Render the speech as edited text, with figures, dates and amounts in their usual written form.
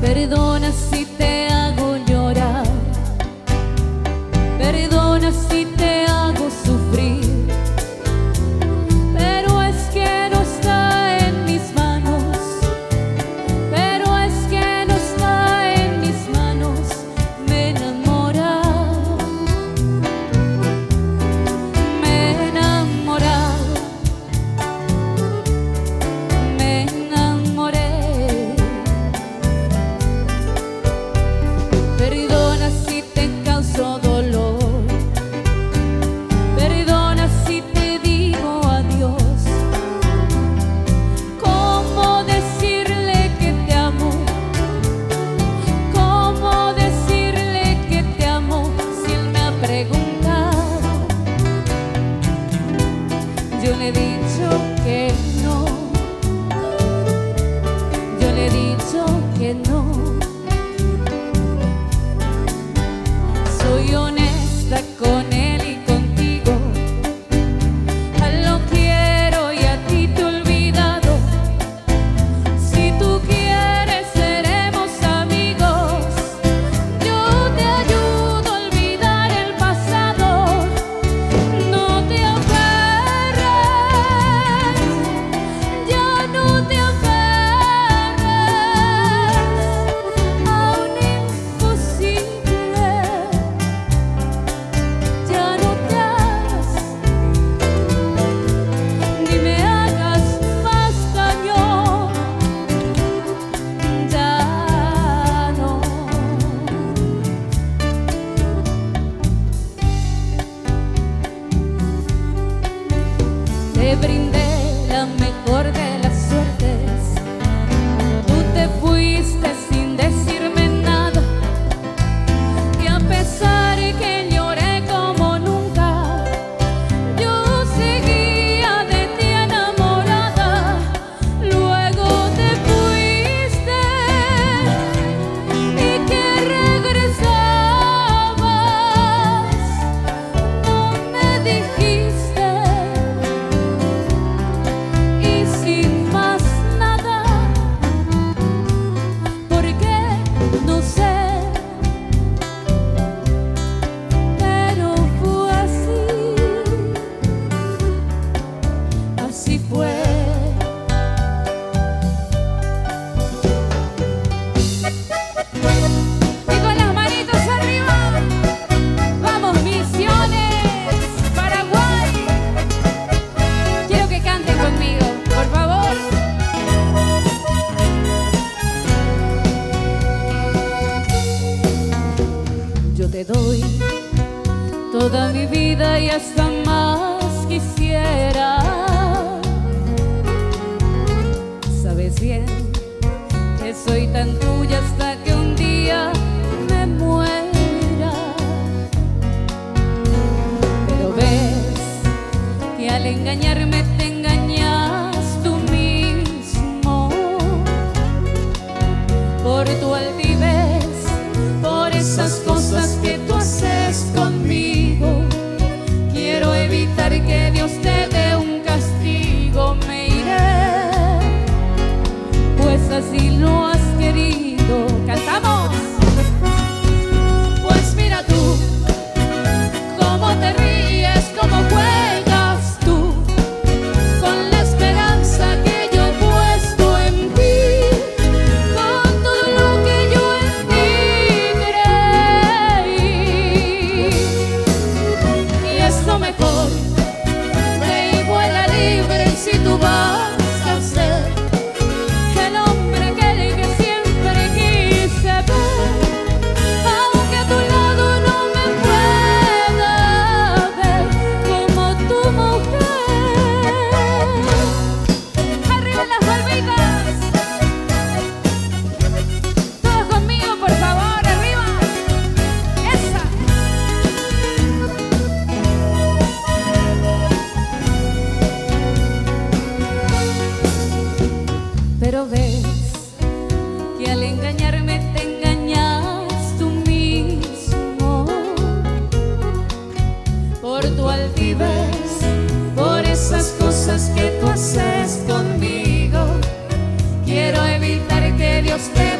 Perdona si te hago llorar, perdona si te hago sufrir, pero es que no está en mis manos, pero es que no está en mis manos. Me enamora, me enamora, me enamoré. Perdona si te causo dolor, perdona si te digo adiós. ¿Cómo decirle que te amo? ¿Cómo decirle que te amo si él me ha preguntado? Yo le he dicho que no, yo le he dicho que no. Soy honesta con él y contigo. A él lo quiero y a ti te he olvidado. Si tú quieres seremos amigos. Yo te ayudo a olvidar el pasado. No te aferres, ya no te aferres a un imposible. Ya no te hagas, ni me hagas más daño. Ya no. Te brindé la mejor de las suertes. Tú te fuiste sin decirme nada. Y a pesar que lloré como nunca, yo seguía de ti enamorada. Luego te fuiste y que regresabas, no me dijiste. Y sin más nada, porque no sé, pero fue así, así fue. Y con las manitos arriba, vamos Misiones, Paraguay. Quiero que canten conmigo, por favor. Yo te doy toda mi vida y hasta más quisiera. Sabes bien que soy tan tuya hasta que un día me muera. Pero ves que al engañarme te engañas tú mismo. Por tu altivez, por esas cosas que tú haces conmigo, quiero evitar que Dios te dé un castigo. Me iré, pues así lo has querido. ¡Cantamos! Pues mira tú, cómo te ríes, cómo juegas tú con la esperanza que yo he puesto en ti, con todo lo que yo en ti creí. Y es lo mejor, ve y vuela libre si tú vas a ser el hombre que siempre quise ver. Aunque a tu lado no me pueda ver como tu mujer. Arriba las palmitas, todos conmigo por favor, arriba. Esa. Pero ves que al engañarme te engañas tú mismo. Por tu altivez, por esas cosas que tú haces conmigo, quiero evitar que Dios te